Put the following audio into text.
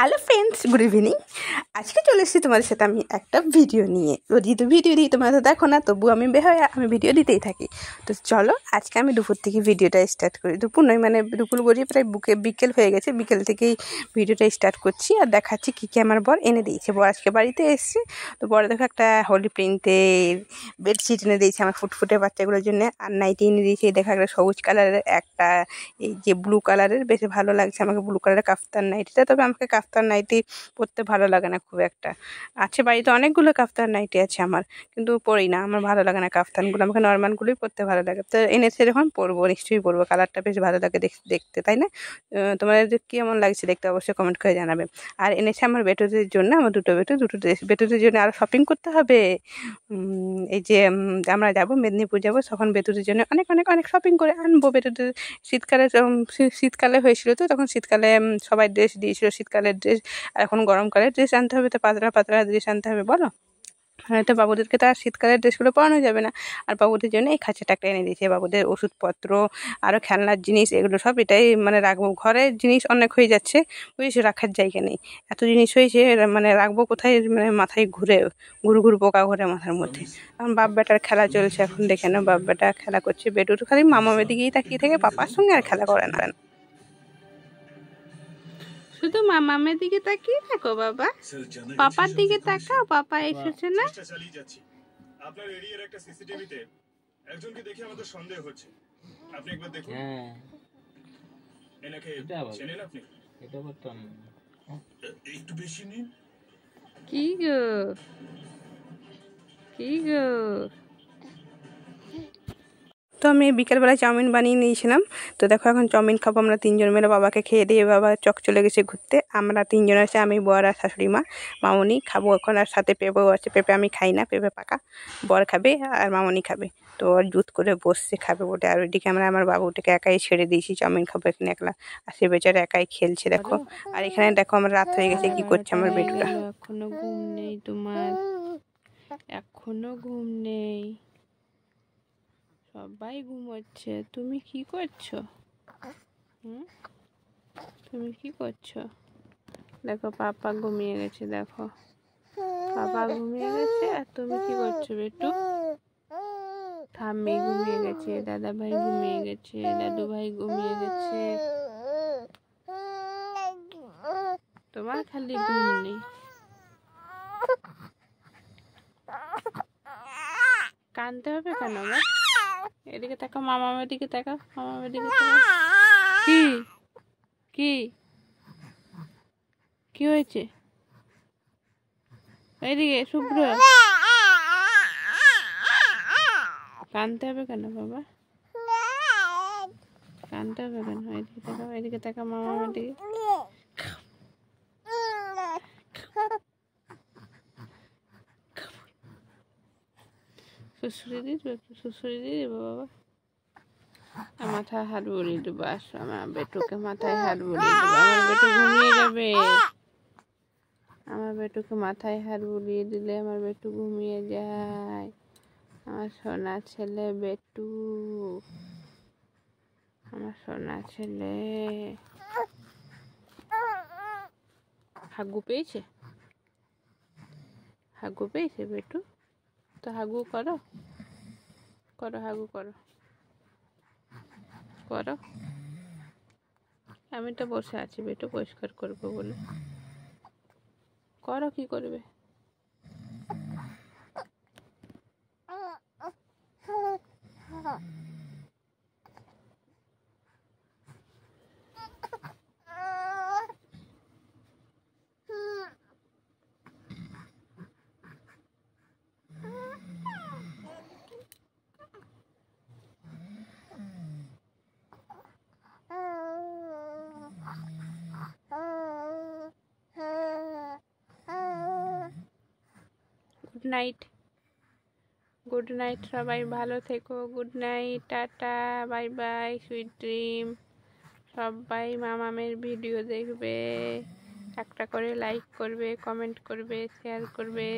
Hello friends, good evening. আজকে চলে এসেছি তোমাদের সাথে আমি একটা ভিডিও নিয়ে। রোজই তো ভিডিও দিই, তোমরা তো দেখো না, তবু আমি আমি ভিডিও দিতেই থাকি। তো চলো আজকে আমি দুপুর থেকে ভিডিওটা স্টার্ট করি। দুপুর নয়, মানে দুপুর গড়িয়ে প্রায় বিকেল হয়ে গেছে। বিকেল থেকেই ভিডিওটা স্টার্ট করছি আর দেখাচ্ছি কী কী আমার বর এনে দিয়েছে। বর আজকে বাড়িতে এসছে, তো বর দেখো একটা হোলি প্রিন্টের বেডশিট এনে দিয়েছে আমার ফুটফুটে বাচ্চাগুলোর জন্য। আর নাইটি এনে দিয়েছে, দেখা একটা সবুজ কালারের, একটা এই যে ব্লু কালারের, বেশ ভালো লাগছে আমাকে ব্লু কালারের কাফতান নাইটিটা। তবে আমাকে কাফতান নাইটি পরতে ভালো লাগে না খুব একটা। আছে বাড়িতে অনেকগুলো কাফতান নাইটি আছে আমার, কিন্তু পরি না, আমার ভালো লাগে না কাফতানগুলো, আমাকে নর্মালগুলোই পরতে ভালো লাগে। তো এনেছে যখন পরবো, নিশ্চয়ই পরবো, কালারটা বেশ ভালো লাগে দেখতে, তাই না? তোমাদের কেমন লাগছে দেখতে অবশ্যই কমেন্ট করে জানাবে। আর এনেছে আমার বেটুদের জন্য, আমার দুটো ড্রেস। বেটুদের জন্য আরও শপিং করতে হবে। এই যে আমরা যাবো মেদিনীপুর যাবো, তখন বেটুদের জন্য অনেক অনেক অনেক শপিং করে আনবো। বেটুদের শীতকালে হয়েছিল, তো তখন শীতকালে সবাই ড্রেস দিয়েছিল, শীতকালের ড্রেস। আর এখন গরমকালের ড্রেস আনতে হবে, তো পাতলা পাতলা ড্রেস আনতে হবে, বলো। তো বাবুদেরকে তো আর শীতকালের ড্রেসগুলো পরানো যাবে না। আর বাবুদের জন্য এই খাঁচাটাকে এনে দিয়েছে। বাবুদের ওষুধপত্র, আরও খেলনার জিনিস, এগুলো সব এটাই মানে রাখবো। ঘরের জিনিস অনেক হয়ে যাচ্ছে, বুঝেছো, রাখার জায়গা নেই। এত জিনিস হয়েছে, মানে রাখবো কোথায়, মানে মাথায় ঘুরু পোকা ঘুরে মাথার মধ্যে। এখন বাপ বেটার খেলা চলছে, এখন দেখে নাও বাপ বেটা খেলা করছে। বেটুর খালি মামামের দিকেই তাকিয়ে থেকে, পাপার সঙ্গে আর খেলা করে না। শুধু মামামের দিকে তাকিয়ে থাকো বাবা, পাপার দিকে তাকাও, পাপা এসেছে না। আপনার এরিয়ার একটা সিসিটিভিতে একজনকে দেখে আমাদের সন্দেহ হচ্ছে। আপনি একবার দেখুন। হ্যাঁ, এনাকে চেনেন আপনি? এটা বলতাম একটু বেশি নিন। কি গো তো আমি বিকেলবেলায় চাউমিন বানিয়ে নিয়েছিলাম। তো দেখো এখন চাউমিন খাবো আমরা তিনজন মিলে। বাবাকে খেয়ে দিয়ে বাবা চক চলে গেছে ঘুরতে। আমরা তিনজন আছে, আমি, বর আর শাশুড়ি মা, মামনি খাবো এখন। আর সাথে পেঁপেও আছে, পেঁপে আমি খাই না, পেঁপে পাকা। বর খাবে আর মামনি খাবে। তো ওর জুত করে বসছে খাবে বটে। আর ওইদিকে আমরা আমার বাবুটাকে একাই ছেড়ে দিয়েছি, চাউমিন খাবো এখানে একলা। আর সে বেচারা একাই খেলছে দেখো। আর এখানে দেখো আমার রাত হয়ে গেছে, কি করছে আমার বেটুটা। এখনো ঘুম নেই তোমার, এখনো ঘুম নেই, সবাই ঘুমোচ্ছে, তুমি কি করছো? তুমি কি করছো? দেখো পাপা ঘুমিয়ে গেছে, দেখো পাপা ঘুমিয়ে গেছে, আর তুমি কি করছো বেটু? ঠাম্মি ঘুমিয়ে গেছে, দাদা ভাই ঘুমিয়ে গেছে, দাদু ভাই ঘুমিয়ে গেছে, তোমার খালি ঘুম নেই। কানতে হবে কেন? এদিকে তাকাও, মামামের দিকে তাকাও, মামামের দিকে তাকাও। কি কি কি হয়েছে? এইদিকে শুভ্র, কানতে হবে কেন বাবা? কানতে হবে কেন? এদিকে তাকাও, এদিকে তাকাও, মামামের দিকে। শুশুরি দিয়ে দেবো বাবা, মাথায় হাত বুলিয়ে দেবো। আসো আমার বেটুকে মাথায় হাত বুলিয়ে দেবো, আমার বেটু ঘুমিয়ে যাবে। আমার বেটুকে মাথায় হাত বুলিয়ে দিলে আমার বেটু ঘুমিয়ে যায়। আমার সোনা ছেলে বেটু, আমার সোনা ছেলে। হাগু পেয়েছে, হাগু পেয়েছে বেটু, তো হাগু করো, হাগু করো। আমি তো বসে আছি বেটু পরিষ্কার করবো বলে, করো, কি করবে? গুড নাইট সবাই ভালো থেকো, good night, tata, bye bye, sweet dream. সবাই মামামের ভিডিও দেখবে, একটা করে লাইক করবে, কমেন্ট করবে, শেয়ার করবে।